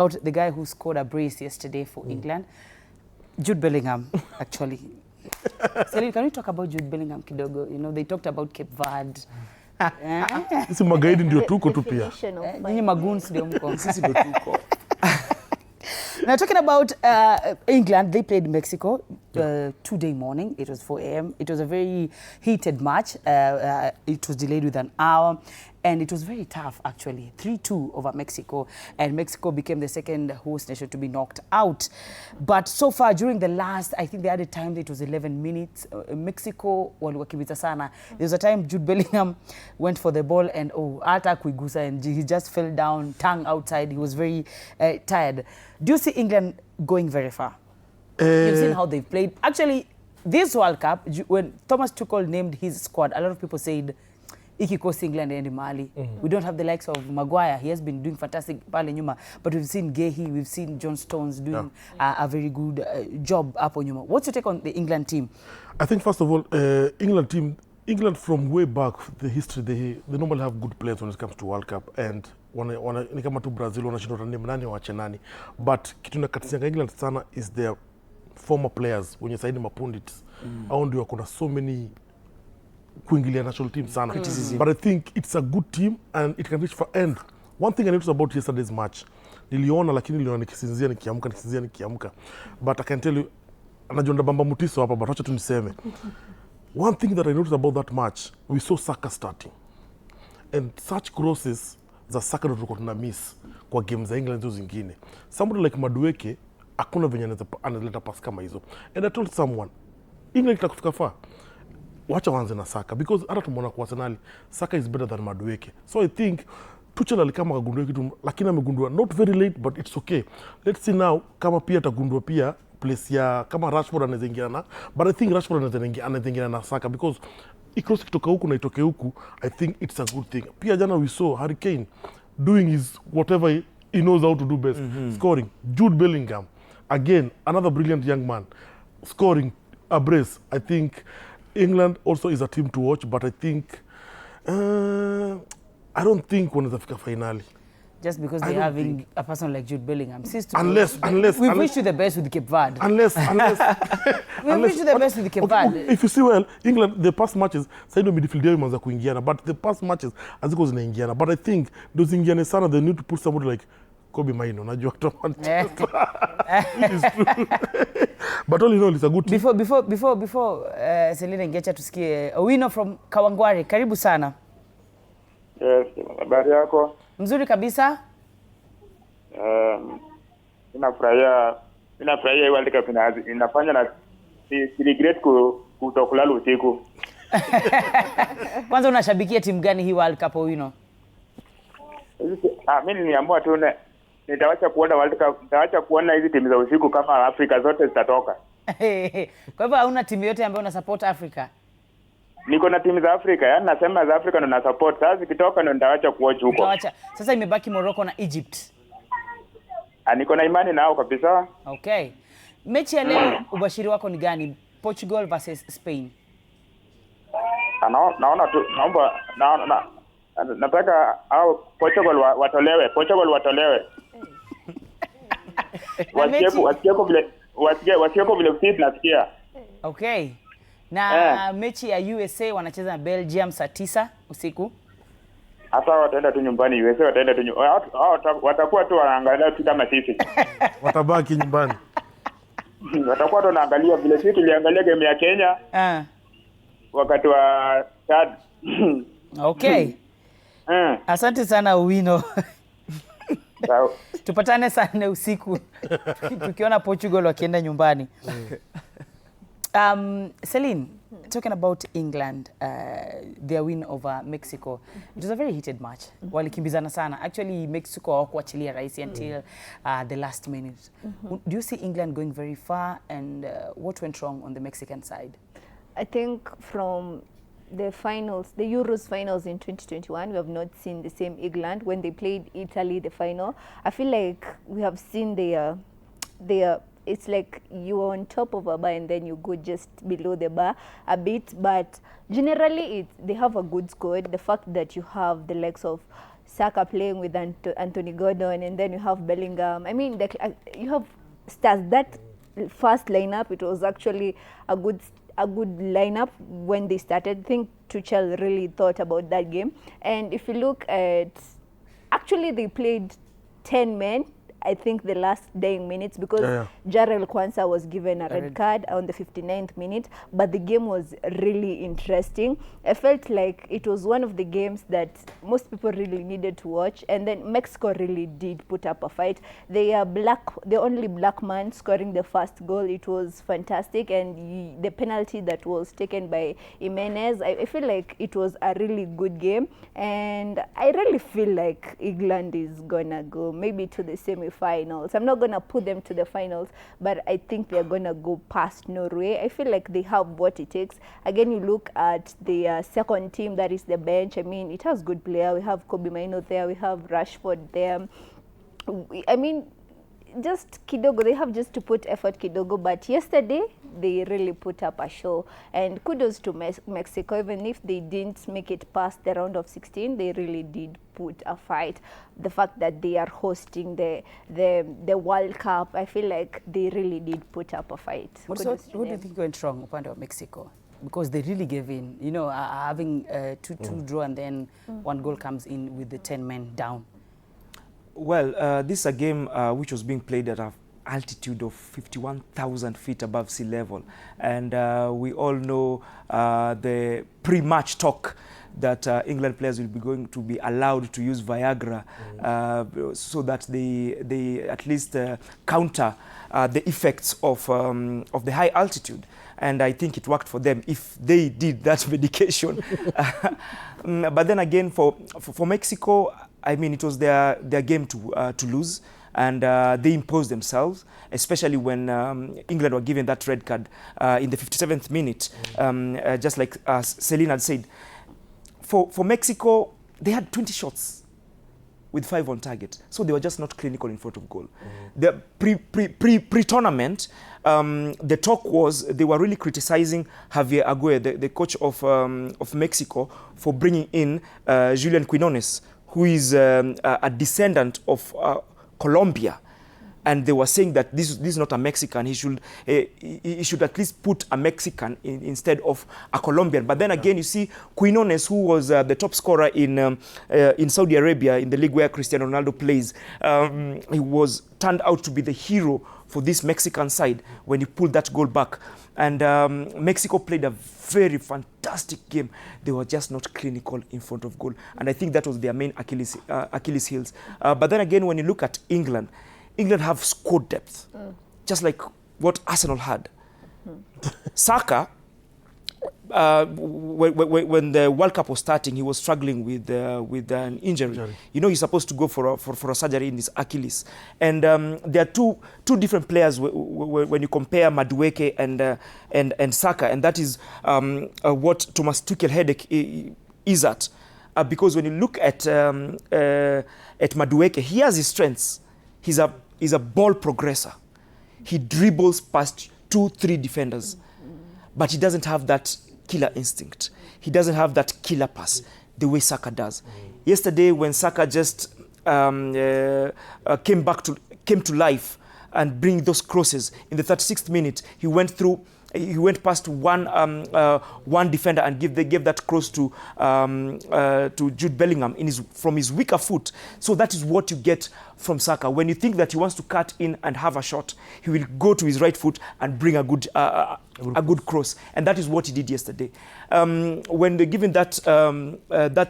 About the guy who scored a brace yesterday for England, Jude Bellingham, actually. Celine, can we talk about Jude Bellingham kidogo? You know, they talked about Cape Verde. Sisi magaidi ndio tuko tu pia. Nyinyi magoons ndio mko. Sisi ndio tuko. Now, talking about England, they played Mexico two-day morning. It was 4 a.m. It was a very heated match. It was delayed with an hour. And it was very tough, actually. 3-2 over Mexico. And Mexico became the second host nation to be knocked out. But so far, during the last, I think they had a time that it was 11 minutes. Mexico, waliwakimbisa sana. There was a time Jude Bellingham went for the ball and, ata kuigusa, and he just fell down, tongue outside. He was very tired. Do you see England going very far? You've seen how they've played. Actually, this World Cup, when Thomas Tuchel named his squad, a lot of people said, ikikosi England and Mali. We don't have the likes of Maguire. He has been doing fantastic pale nyuma. But we've seen Gehi, we've seen John Stones doing a very good job hapo nyuma. What's your take on the England team? I think, first of all, England from way back, the history, they normally have good players when it comes to World Cup. And ni kama tu Brazil wanashindwa nani nani waache nani. But kitu nakatisianga England sana is their former players wenye saidi mapundits. Hao ndio kuna so many kuingilia national team sana. But I think it's a good team and it can reach for end. One thing I noticed about yesterday's match, niliona lakini niliona nikisinzia nikiamka. But I can tell you, anajonda bamba mutiso hapa, but wacha tu niseme. One thing that I noticed about that match, we saw Saka starting. And such crosses za Saka ndio tulikuwa tuna miss kwa games za England hizo zingine. Somebody like Madueke, hakuna venye analeta pass kama hizo. And I told someone, England itakufika far. Wacha wanze na Saka, because hata tumeona kwa Arsenal, Saka is better than Madueke. So I think Tuchel alikama kagundua kitu, lakini amegundua not very late, but it's okay. Let's see now kama pia atagundua pia place ya kama Rashford anaweza ingia na, but I think Rashford anaweza ingia na Saka, because ikrosi kutoka huku na itoke huku, I think it's a good thing. Pia jana we saw Harry Kane doing his whatever he knows how to do best, scoring. Jude Bellingham, again, another brilliant young man, scoring a brace. I think England also is a team to watch, but I think I don't think wanaweza fika finali. Just because they're having a person like Jude Bellingham. Unless we wish you the best with Cape Verde. Unless we wish you the best with Cape Verde. If you see well, England, the past matches, saido midfield yao imeanza kuingiana, but the past matches haziko zinaingiana. But I think those ingiane sana, they need to put somebody like Kobe Maino, najua tu Manchester. It is true. But all in all, it's a good team. Before Celine ngecha tusikie Owino from Kawangware. Karibu sana. Yes, habari yako? Mzuri kabisa. Ninafurahia World Cup inafanya na si regret kutokulala usiku. Kwanza unashabikia timu gani hii World Cup Owino? Mimi niliamua tu nitaacha kuona World Cup, nitaacha kuona hizi timu za usiku kama Afrika zote zitatoka. Kwa hivyo hauna timu yote ambayo una support Africa? Niko na timu za Afrika, yani nasema za Afrika ndo na support. Sasa zikitoka ndo nitaacha kuwatch huko. Sasa imebaki Morocco na Egypt. Niko na imani nao kabisa. Okay. Mechi ya leo ubashiri wako ni gani? Portugal versus Spain. Naona tu nataka au Portugal watolewe. Wasieko vile sisi tunasikia. Okay. Na mechi ya USA wanacheza na Belgium saa 9 usiku. Hata wataenda tu nyumbani, USA wataenda tu watakuwa tu wanaangalia tu kama sisi. Watabaki nyumbani. Watakuwa tu wanaangalia vile sisi tuliangalia game ya Kenya. Wakati wa Chad. Okay. Asante sana Owino. Tupatane saa 4 usiku tukiona Portugal wakienda nyumbani. Celine, talking about England, their win over Mexico, it was a very heated match. Walikimbizana sana. Actually, Mexico hawakuachilia rahisi until the last minute. Do you see England going very far, and what went wrong on the Mexican side? I think from the finals, the Euros finals in 2021, we have not seen the same England when they played Italy, the final. I feel like we have seen their it's like you are on top of a bar and then you go just below the bar a bit, but generally they have a good squad. The fact that you have the likes of Saka playing with Anthony Gordon, and then you have Bellingham. I mean, you have stars. That first lineup, it was actually a good lineup when they started. I think Tuchel really thought about that game. And if you look at, actually they played 10 men, I think the last dying minutes, because Jarrell Kwanzaa was given a red card on the 59th minute, but the game was really interesting. I felt like it was one of the games that most people really needed to watch, and then Mexico really did put up a fight. They are the only black man scoring the first goal. It was fantastic, and the penalty that was taken by Jimenez, I feel like it was a really good game, and I really feel like England is gonna go maybe to the semi finals. I'm not going to put them to the finals, but I think they're going to go past Norway. I feel like they have what it takes. Again, you look at the second team, that is the bench. I mean, it has good players. We have Kobe Mainoo there. We have Rashford there. I mean, just kidogo, they have just to put effort kidogo, but yesterday they really put up a show, and kudos to Mexico. Even if they didn't make it past the round of 16, they really did put a fight. The fact that they are hosting the World Cup, I feel like they really did put up a fight. What do you think went wrong upon Mexico? Because they really gave in, you know, having 2-2 draw, and then one goal comes in with the 10 men down. Well, this is a game which was being played at an altitude of 51,000 feet above sea level. And we all know the pre-match talk that England players will be going to be allowed to use Viagra so that they at least counter the effects of the high altitude. And I think it worked for them if they did that medication. But then again, for Mexico, I mean, it was their game to lose, and they imposed themselves, especially when England were given that red card in the 57th minute, just like Celine had said. For Mexico, they had 20 shots with 5 on target, so they were just not clinical in front of goal. The pre-tournament, the talk was they were really criticizing Javier Agüe, the coach of Mexico, for bringing in Julian Quinones, who is a descendant of Colombia. And they were saying that this is not a Mexican. He should at least put a Mexican instead of a Colombian. But then again, you see Quinones, who was the top scorer in Saudi Arabia in the league where Cristiano Ronaldo plays. He was turned out to be the hero for this Mexican side when he pulled that goal back. And Mexico played a very fantastic game. They were just not clinical in front of goal. And I think that was their main Achilles heels. But then again, when you look at England have squad depth, just like what Arsenal had. Saka, when the World Cup was starting, he was struggling with an injury. You know, he's supposed to go for a surgery in his Achilles. And there are two different players when you compare Madueke and Saka, and that is what Thomas Tuchel headache is at. Because when you look at Madueke, he has his strengths. He's a ball progressor. He dribbles past 2-3 defenders, but he doesn't have that killer instinct. He doesn't have that killer pass the way Saka does. Yesterday, when Saka just came to life and bring those crosses in the 36th minute, he went past one defender and gave that cross to Jude Bellingham from his weaker foot. So that is what you get from Saka. When you think that he wants to cut in and have a shot, he will go to his right foot and bring a good cross, and that is what he did yesterday. When they given that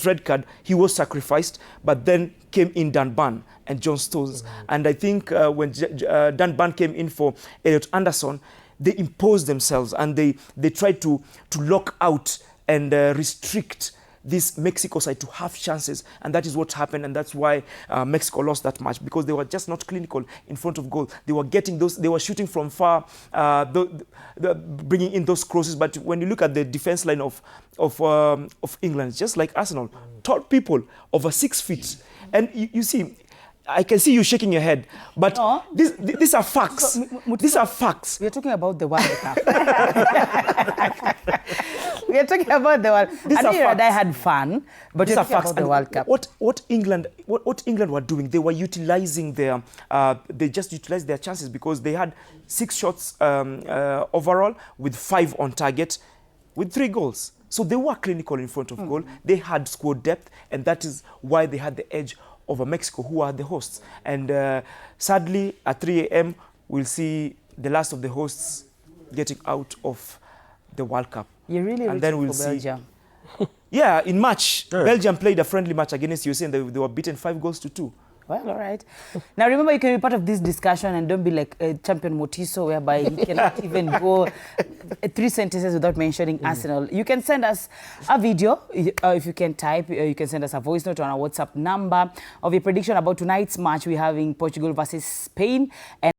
red card, he was sacrificed, but then came in Dan Burn and John Stones, and I think when Dan Burn came in for Elliot Anderson, they imposed themselves and they tried to lock out and restrict this Mexico side to have chances, and that is what happened, and that's why Mexico lost that match, because they were just not clinical in front of goal. They were getting those, they were shooting from far, bringing in those crosses. But when you look at the defense line of England, just like Arsenal, tall people over 6 feet, and you see. I can see you shaking your head, but no. These are facts. These are facts. We're talking about the World Cup. We are talking about the World Cup. These I know are you and I facts. had fun, but These we're are talking facts. about the And World Cup. What England were doing, they were utilizing their, they just utilized their chances because they had 6 shots overall with 5 on target with 3 goals. So they were clinical in front of goal. They had squad depth, and that is why they had the edge over Mexico, who are the hosts. And sadly, at 3 a.m., we'll see the last of the hosts getting out of the World Cup. You're really and then rooting we'll for see. Belgium. Yeah, in March, Yeah. Belgium played a friendly match against USA, and they were beaten 5-2. Well, all right. Now, remember, you can be part of this discussion and don't be like Champion Motiso, whereby you cannot even go 3 sentences without mentioning Arsenal. You can send us a video, if you can type. You can send us a voice note on our WhatsApp number of your prediction about tonight's match we're having Portugal versus Spain. And